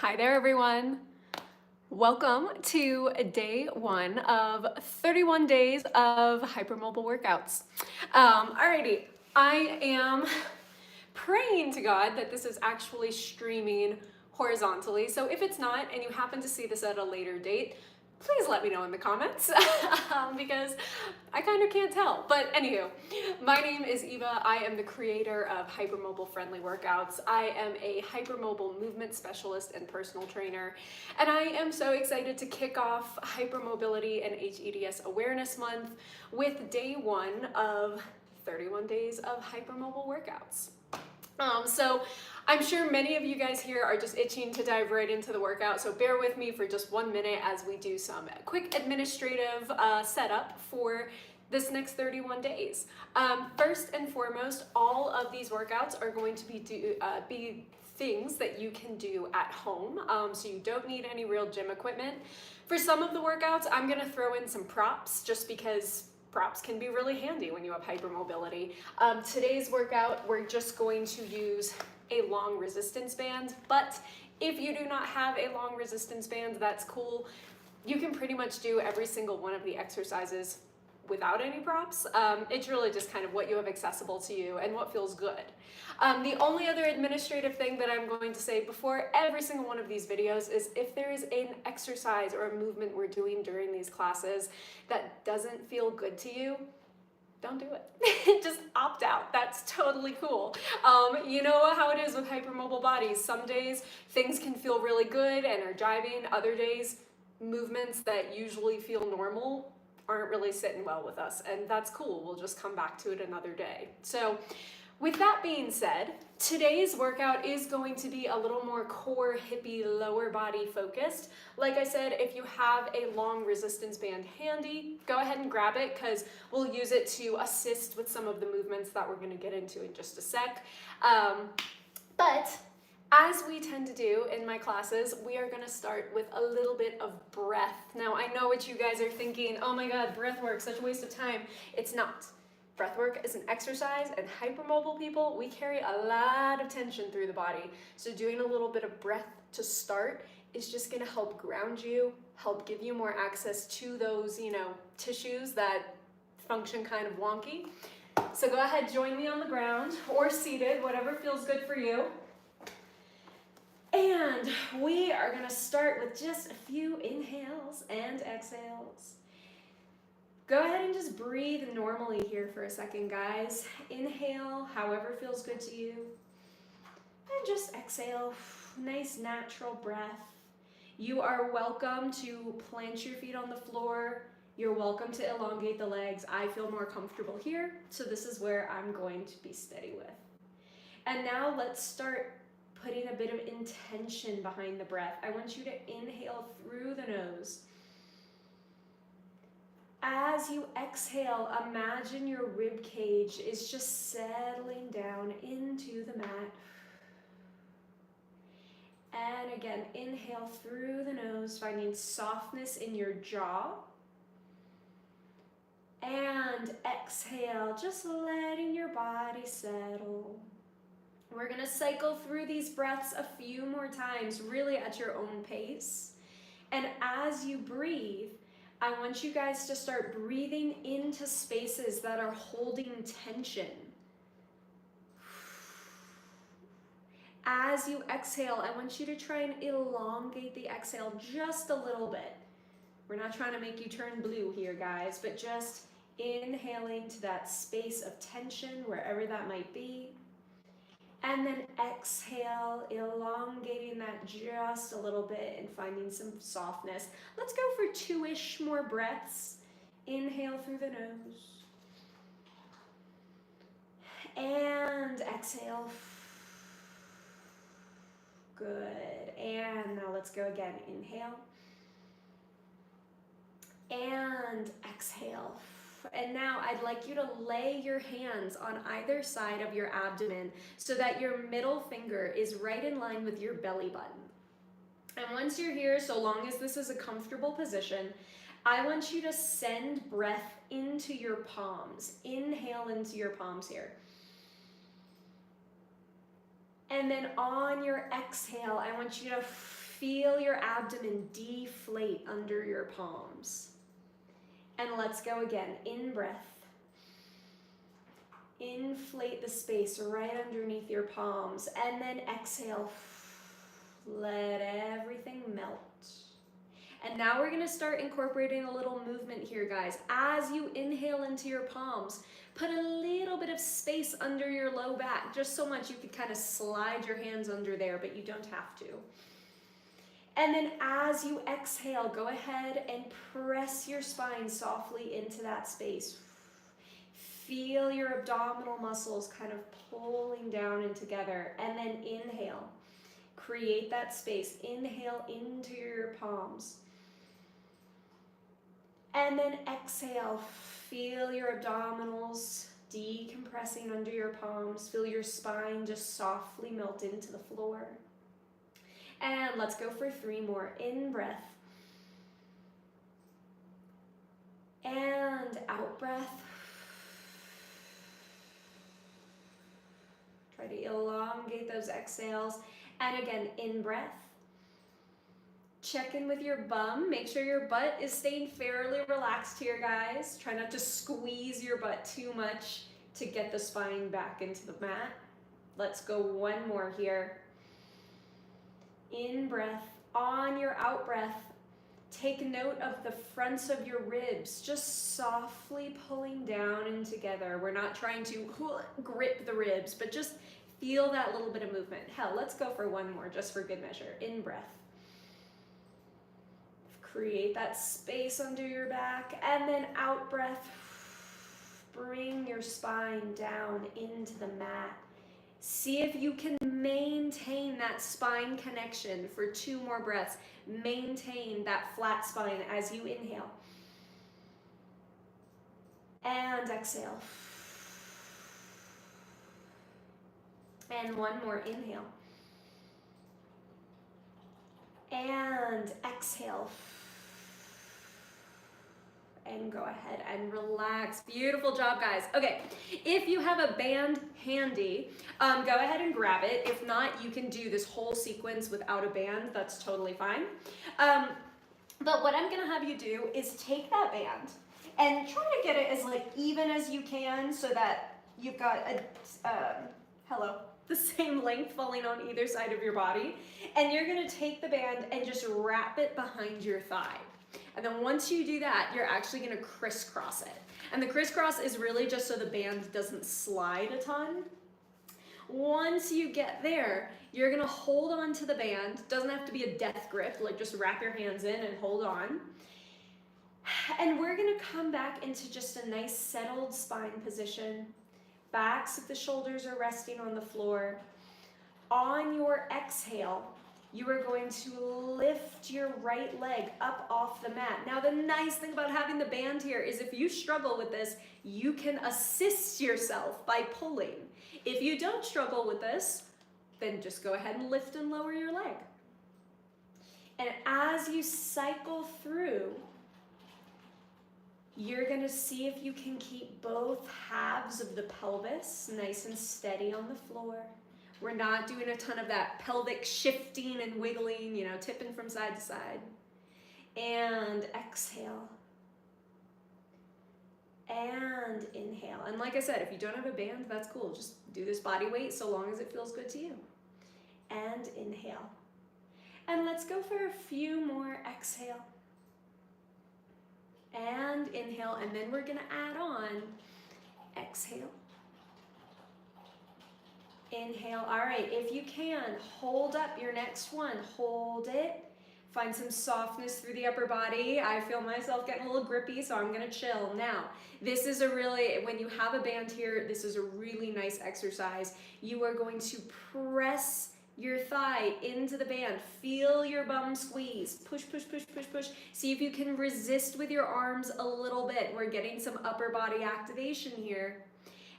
Hi there, everyone. Welcome to day one of 31 days of hypermobile workouts. Alrighty, I am praying to God that this is actually streaming horizontally. So if it's not, and you happen to see this at a later date, please let me know in the comments because I kind of can't tell. But anywho, my name is Eva. I am the creator of Hypermobile Friendly Workouts. I am a hypermobile movement specialist and personal trainer, and I am so excited to kick off Hypermobility and hEDS Awareness Month with day one of 31 days of hypermobile workouts. So I'm sure many of you guys here are just itching to dive right into the workout, so bear with me for just 1 minute as we do some quick administrative setup for this next 31 days. First and foremost, all of these workouts are going to be things that you can do at home, so you don't need any real gym equipment. For some of the workouts, I'm going to throw in some props just because props can be really handy when you have hypermobility. Today's workout, we're just going to use a long resistance band, but if you do not have a long resistance band, that's cool. You can pretty much do every single one of the exercises without any props. It's really just kind of what you have accessible to you and what feels good. The only other administrative thing that I'm going to say before every single one of these videos is if there is an exercise or a movement we're doing during these classes that doesn't feel good to you, don't do it. Just opt out. That's totally cool. You know how it is with hypermobile bodies. Some days things can feel really good and are jiving. Other days, movements that usually feel normal aren't really sitting well with us, and that's cool. We'll just come back to it another day. So with that being said, today's workout is going to be a little more core, hippie, lower body focused. Like I said, if you have a long resistance band handy, go ahead and grab it because we'll use it to assist with some of the movements that we're going to get into in just a sec. But as we tend to do in my classes, we are going to start with a little bit of breath. Now, I know what you guys are thinking, oh my God, breathwork, such a waste of time. It's not. Breathwork is an exercise, and hypermobile people, we carry a lot of tension through the body. So doing a little bit of breath to start is just going to help ground you, help give you more access to those, tissues that function kind of wonky. So go ahead, join me on the ground or seated, whatever feels good for you. And we are going to start with just a few inhales and exhales. Go ahead and just breathe normally here for a second, guys. Inhale, however feels good to you. And just exhale, nice natural breath. You are welcome to plant your feet on the floor. You're welcome to elongate the legs. I feel more comfortable here, so this is where I'm going to be steady with. And now let's start putting a bit of intention behind the breath. I want you to inhale through the nose. As you exhale, imagine your rib cage is just settling down into the mat. And again, inhale through the nose, finding softness in your jaw. And exhale, just letting your body settle. We're going to cycle through these breaths a few more times, really at your own pace. And as you breathe, I want you guys to start breathing into spaces that are holding tension. As you exhale, I want you to try and elongate the exhale just a little bit. We're not trying to make you turn blue here, guys, but just inhaling to that space of tension, wherever that might be. And then exhale, elongating that just a little bit and finding some softness. Let's go for 2-ish more breaths. Inhale through the nose. And exhale. Good. And now let's go again. Inhale. And exhale. And now I'd like you to lay your hands on either side of your abdomen so that your middle finger is right in line with your belly button. And once you're here, so long as this is a comfortable position, I want you to send breath into your palms. Inhale into your palms here. And then on your exhale, I want you to Feel your abdomen deflate under your palms. And let's go again. In breath. Inflate the space right underneath your palms. And then exhale. Let everything melt. And now we're gonna start incorporating a little movement here, guys. As you inhale into your palms, put a little bit of space under your low back, just so much you could kind of slide your hands under there, but you don't have to. And then as you exhale, go ahead and press your spine softly into that space. Feel your abdominal muscles kind of pulling down and together. And then inhale. Create that space. Inhale into your palms. And then exhale. Feel your abdominals decompressing under your palms. Feel your spine just softly melt into the floor. And let's go for 3 more. In breath. And out breath. Try to elongate those exhales. And again, in breath. Check in with your bum. Make sure your butt is staying fairly relaxed here, guys. Try not to squeeze your butt too much to get the spine back into the mat. Let's go 1 more here. In breath. On your out breath, take note of the fronts of your ribs, just softly pulling down and together. We're not trying to grip the ribs, but just feel that little bit of movement. Hell, let's go for 1 more, just for good measure. In breath. Create that space under your back, and then out breath. Bring your spine down into the mat. See if you can maintain that spine connection for 2 more breaths. Maintain that flat spine as you inhale. And exhale. And 1 more, inhale. And exhale. And go ahead and relax. Beautiful job, guys. Okay, if you have a band handy, go ahead and grab it. If not, you can do this whole sequence without a band. That's totally fine. But what I'm gonna have you do is take that band and try to get it as even as you can, so that you've got the same length falling on either side of your body. And you're gonna take the band and just wrap it behind your thigh. And then once you do that, you're actually gonna crisscross it. And the crisscross is really just so the band doesn't slide a ton. Once you get there, you're gonna hold on to the band. Doesn't have to be a death grip, just wrap your hands in and hold on. And we're gonna come back into just a nice settled spine position. Backs of the shoulders are resting on the floor. On your exhale, you are going to lift your right leg up off the mat. Now, the nice thing about having the band here is if you struggle with this, you can assist yourself by pulling. If you don't struggle with this, then just go ahead and lift and lower your leg. And as you cycle through, you're gonna see if you can keep both halves of the pelvis nice and steady on the floor. We're not doing a ton of that pelvic shifting and wiggling, tipping from side to side. And exhale. And inhale. And like I said, if you don't have a band, that's cool. Just do this body weight so long as it feels good to you. And inhale. And let's go for a few more. Exhale. And inhale. And then we're going to add on. Exhale. Inhale. All right, if you can, hold up your next one. Hold it. Find some softness through the upper body. I feel myself getting a little grippy, so I'm gonna chill. Now, this is when you have a band here, this is a really nice exercise. You are going to press your thigh into the band. Feel your bum squeeze. Push, push, push, push, push. See if you can resist with your arms a little bit. We're getting some upper body activation here.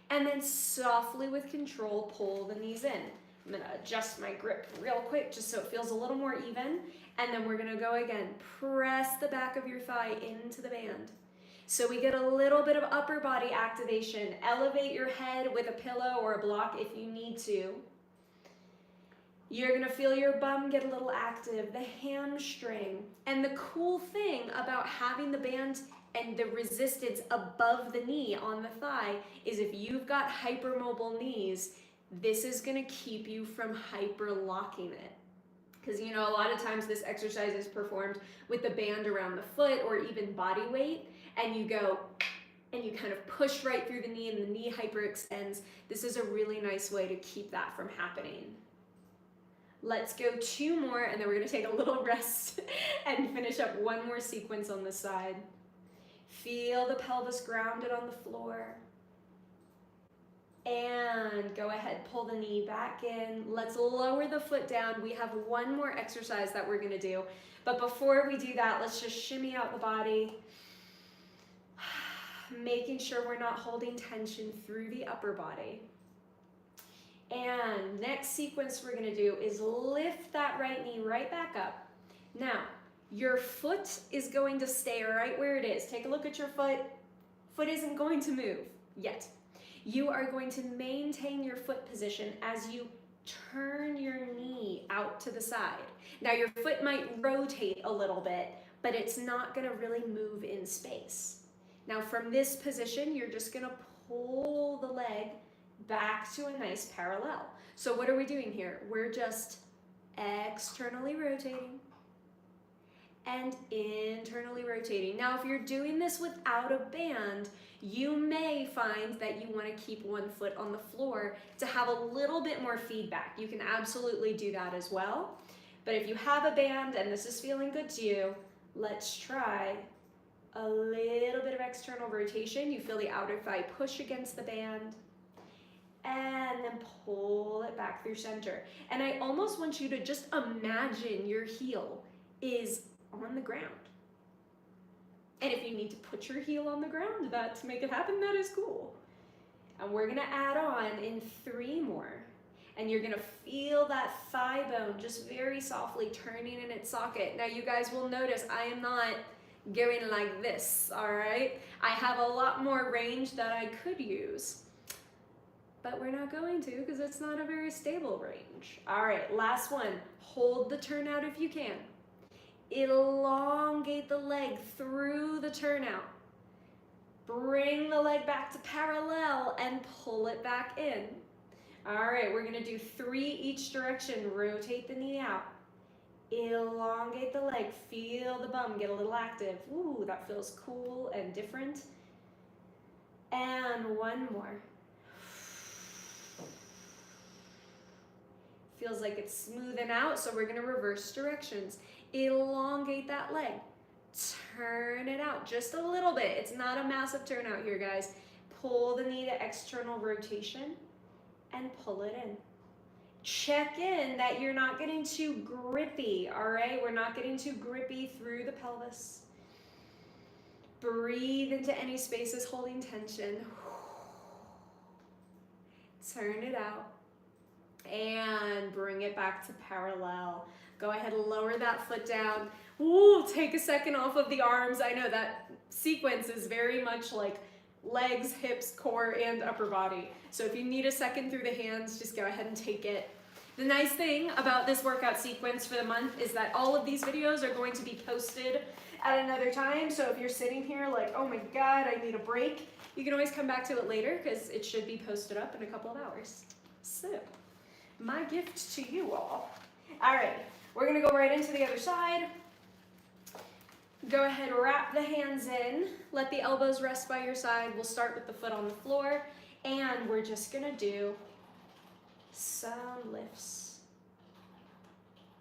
And then softly with control, pull the knees in. I'm gonna adjust my grip real quick just so it feels a little more even. And then we're gonna go again. Press the back of your thigh into the band. So we get a little bit of upper body activation. Elevate your head with a pillow or a block if you need to. You're gonna feel your bum get a little active, the hamstring. And the cool thing about having the band and the resistance above the knee on the thigh is if you've got hypermobile knees, this is gonna keep you from hyperlocking it. Because you know, a lot of times this exercise is performed with the band around the foot or even body weight, and you go and you kind of push right through the knee and the knee hyperextends. This is a really nice way to keep that from happening. Let's go 2 more, and then we're gonna take a little rest and finish up 1 more sequence on this side. Feel the pelvis grounded on the floor. And go ahead, pull the knee back in. Let's lower the foot down. We have 1 more exercise that we're gonna do. But before we do that, let's just shimmy out the body. Making sure we're not holding tension through the upper body. And next sequence we're gonna do is lift that right knee right back up. Now, your foot is going to stay right where it is. Take a look at your foot. Foot isn't going to move yet. You are going to maintain your foot position as you turn your knee out to the side. Now your foot might rotate a little bit, but it's not gonna really move in space. Now from this position, you're just gonna pull the leg back to a nice parallel. So what are we doing here? We're just externally rotating and internally rotating. Now, if you're doing this without a band, you may find that you want to keep 1 foot on the floor to have a little bit more feedback. You can absolutely do that as well. But if you have a band and this is feeling good to you, let's try a little bit of external rotation. You feel the outer thigh push against the band, and then pull it back through center. And I almost want you to just imagine your heel is on the ground. And if you need to put your heel on the ground to make it happen, that is cool. And we're gonna add on in 3 more. And you're gonna feel that thigh bone just very softly turning in its socket. Now you guys will notice I am not going like this, all right? I have a lot more range that I could use, but we're not going to because it's not a very stable range. All right, last one. Hold the turnout if you can. Elongate the leg through the turnout. Bring the leg back to parallel and pull it back in. All right, we're gonna do 3 each direction. Rotate the knee out. Elongate the leg. Feel the bum get a little active. Ooh, that feels cool and different. And 1 more. Feels like it's smoothing out, so we're gonna reverse directions. Elongate that leg. Turn it out just a little bit. It's not a massive turnout here, guys. Pull the knee to external rotation and pull it in. Check in that you're not getting too grippy, all right? We're not getting too grippy through the pelvis. Breathe into any spaces holding tension. Turn it out. And bring it back to parallel. Go ahead and lower that foot down. Ooh, take a second off of the arms. I know that sequence is very much like legs, hips, core, and upper body. So if you need a second through the hands, just go ahead and take it. The nice thing about this workout sequence for the month is that all of these videos are going to be posted at another time. So if you're sitting here like, oh my God, I need a break, you can always come back to it later because it should be posted up in a couple of hours. So, my gift to you all. All right, we're gonna go right into the other side. Go ahead, wrap the hands in. Let the elbows rest by your side. We'll start with the foot on the floor, and we're just gonna do some lifts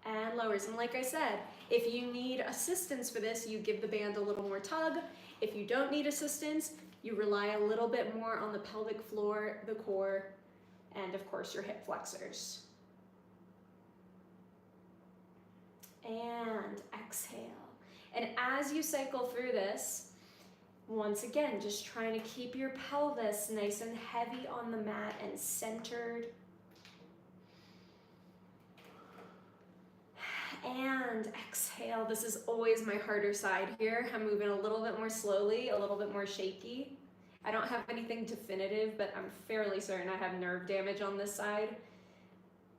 and lowers. And like I said, if you need assistance for this, you give the band a little more tug. If you don't need assistance, you rely a little bit more on the pelvic floor, the core, and of course your hip flexors. And exhale. And as you cycle through this, once again, just trying to keep your pelvis nice and heavy on the mat and centered. And exhale. This is always my harder side here. I'm moving a little bit more slowly, a little bit more shaky. I don't have anything definitive, but I'm fairly certain I have nerve damage on this side.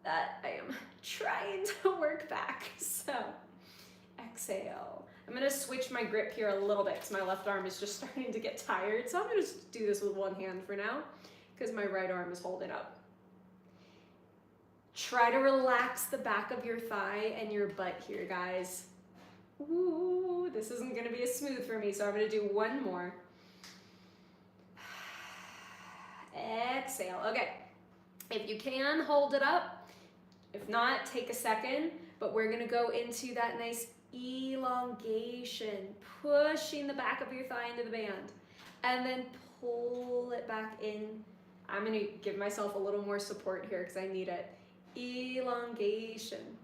that I am trying to work back. So exhale. I'm gonna switch my grip here a little bit because my left arm is just starting to get tired. So I'm gonna just do this with one hand for now because my right arm is holding up. Try to relax the back of your thigh and your butt here, guys. Ooh, this isn't gonna be as smooth for me, so I'm gonna do one more. Exhale. Okay, if you can, hold it up. If not, take a second, but we're gonna go into that nice elongation, pushing the back of your thigh into the band, and then pull it back in. I'm gonna give myself a little more support here because I need it. Elongation,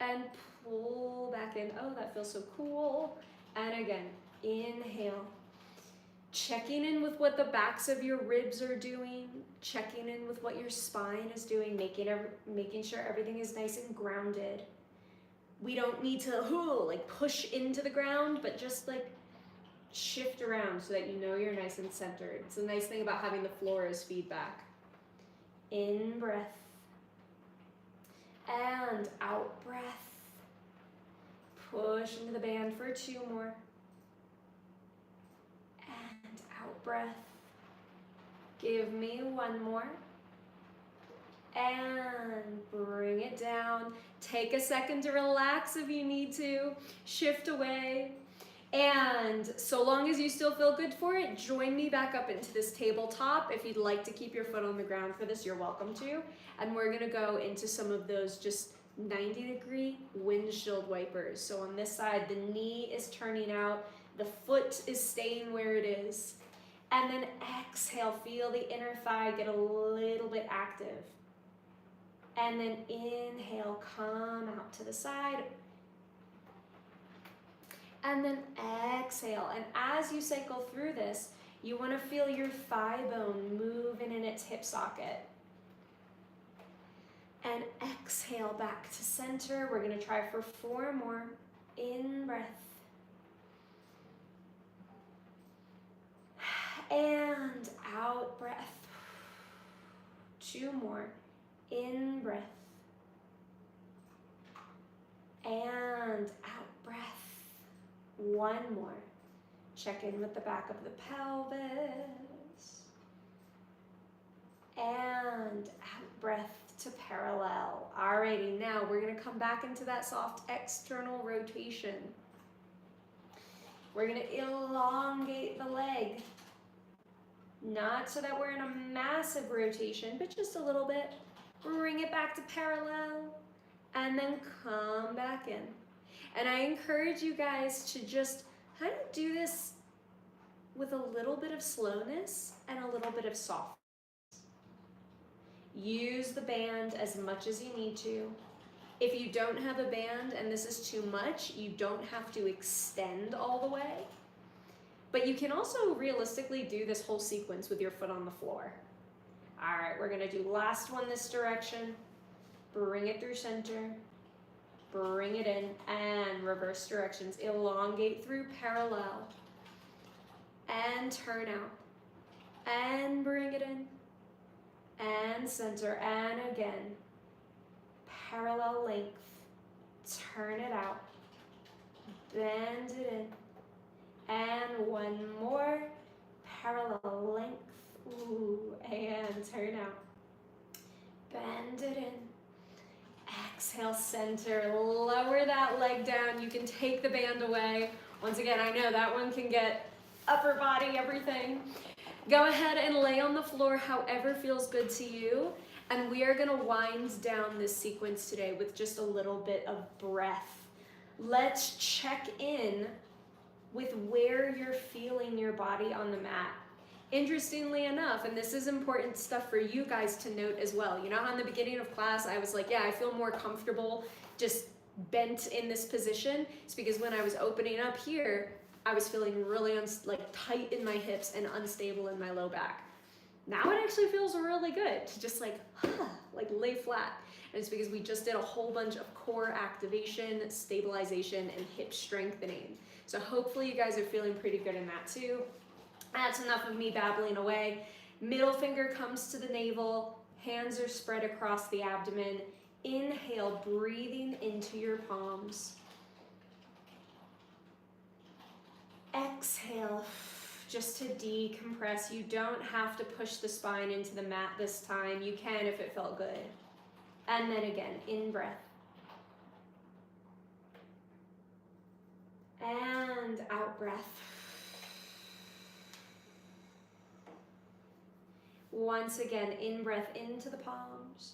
and pull back in. Oh, that feels so cool. And again, inhale. Checking in with what the backs of your ribs are doing, checking in with what your spine is doing, making sure everything is nice and grounded. We don't need to like push into the ground, but just like shift around so that you know you're nice and centered. It's a nice thing about having the floor as feedback. In breath and out breath. Push into the band for 2 more. And out breath. Give me 1 more. And bring it down. Take a second to relax if you need to. Shift away. And so long as you still feel good for it, join me back up into this tabletop. If you'd like to keep your foot on the ground for this, you're welcome to. And we're gonna go into some of those just 90-degree windshield wipers. So on this side, the knee is turning out, the foot is staying where it is. And then exhale, feel the inner thigh get a little bit active. And then inhale, come out to the side. And then exhale. And as you cycle through this, you want to feel your thigh bone moving in its hip socket. And exhale back to center. We're going to try for 4 more. In breath. And out breath. 2 more. In breath. And out breath. 1 more. Check in with the back of the pelvis. And out breath to parallel. Alrighty, now we're going to come back into that soft external rotation. We're going to elongate the leg. Not so that we're in a massive rotation, but just a little bit. Bring it back to parallel. And then come back in. And I encourage you guys to just kind of do this with a little bit of slowness and a little bit of softness. Use the band as much as you need to. If you don't have a band and this is too much, you don't have to extend all the way. But you can also realistically do this whole sequence with your foot on the floor. All right, we're gonna do last one this direction. Bring it through center. Bring it in and reverse directions. Elongate through parallel. And turn out. And bring it in. And center. And again. Parallel length. Turn it out. Bend it in. And 1 more. Parallel length. Ooh, and turn out. Bend it in. Exhale, center, lower that leg down. You can take the band away. Once again, I know that one can get upper body, everything. Go ahead and lay on the floor however feels good to you. And we are gonna wind down this sequence today with just a little bit of breath. Let's check in with where you're feeling your body on the mat. Interestingly enough, and this is important stuff for you guys to note as well. You know how in the beginning of class I was like, yeah, I feel more comfortable just bent in this position? It's because when I was opening up here, I was feeling really tight in my hips and unstable in my low back. Now it actually feels really good to just like lay flat. And it's because we just did a whole bunch of core activation, stabilization, and hip strengthening. So hopefully you guys are feeling pretty good in that too. That's enough of me babbling away. Middle finger comes to the navel, Hands are spread across the abdomen. Inhale, breathing into your palms. Exhale, just to decompress. You don't have to push the spine into the mat this time. You can if it felt good. And then again, in breath. And out breath. Once again, in breath into the palms.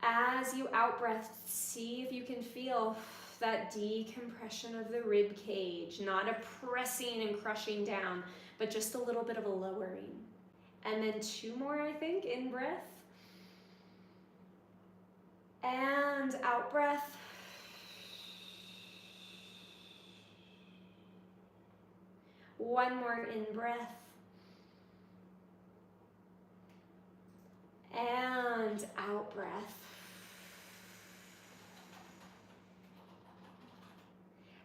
As you out breath, see if you can feel that decompression of the rib cage, not a pressing and crushing down, but just a little bit of a lowering. And then 2 more, I think, in breath. And out breath. One more in breath. And out breath.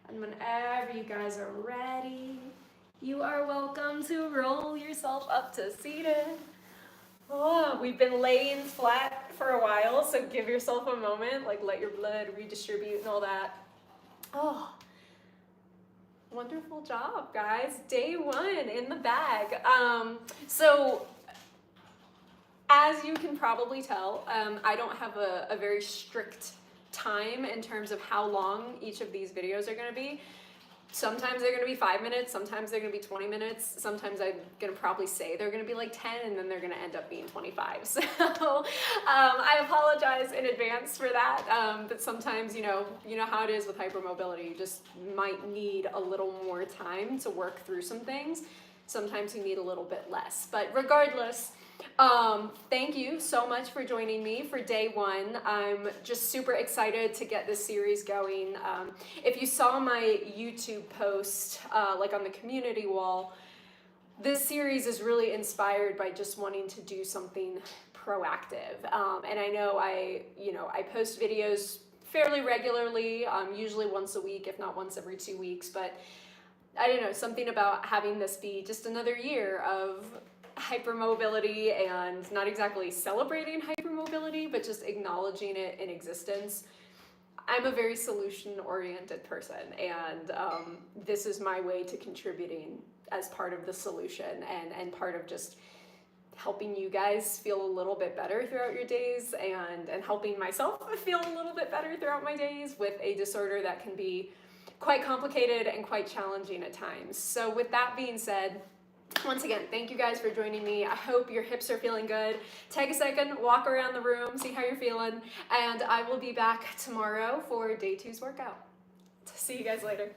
And whenever you guys are ready, you are welcome to roll yourself up to seated. Oh, we've been laying flat for a while, so give yourself a moment, like let your blood redistribute and all that. Oh, wonderful job, guys. Day 1 in the bag. So as you can probably tell, I don't have a very strict time in terms of how long each of these videos are going to be. Sometimes they're going to be 5 minutes, sometimes they're going to be 20 minutes, sometimes I'm going to probably say they're going to be like 10 and then they're going to end up being 25. So I apologize in advance for that, but sometimes, you know how it is with hypermobility, you just might need a little more time to work through some things. Sometimes you need a little bit less, but regardless, thank you so much for joining me for day 1. I'm just super excited to get this series going. If you saw my YouTube post, like on the community wall, this series is really inspired by just wanting to do something proactive. And I know I post videos fairly regularly, usually once a week, if not once every 2 weeks, but I don't know, something about having this be just another year of hypermobility and not exactly celebrating hypermobility, but just acknowledging it in existence. I'm a very solution-oriented person, and this is my way to contributing as part of the solution and part of just helping you guys feel a little bit better throughout your days and helping myself feel a little bit better throughout my days with a disorder that can be quite complicated and quite challenging at times. So with that being said, once again, thank you guys for joining me. I hope your hips are feeling good. Take a second, walk around the room, see how you're feeling, and I will be back tomorrow for day 2's workout. See you guys later.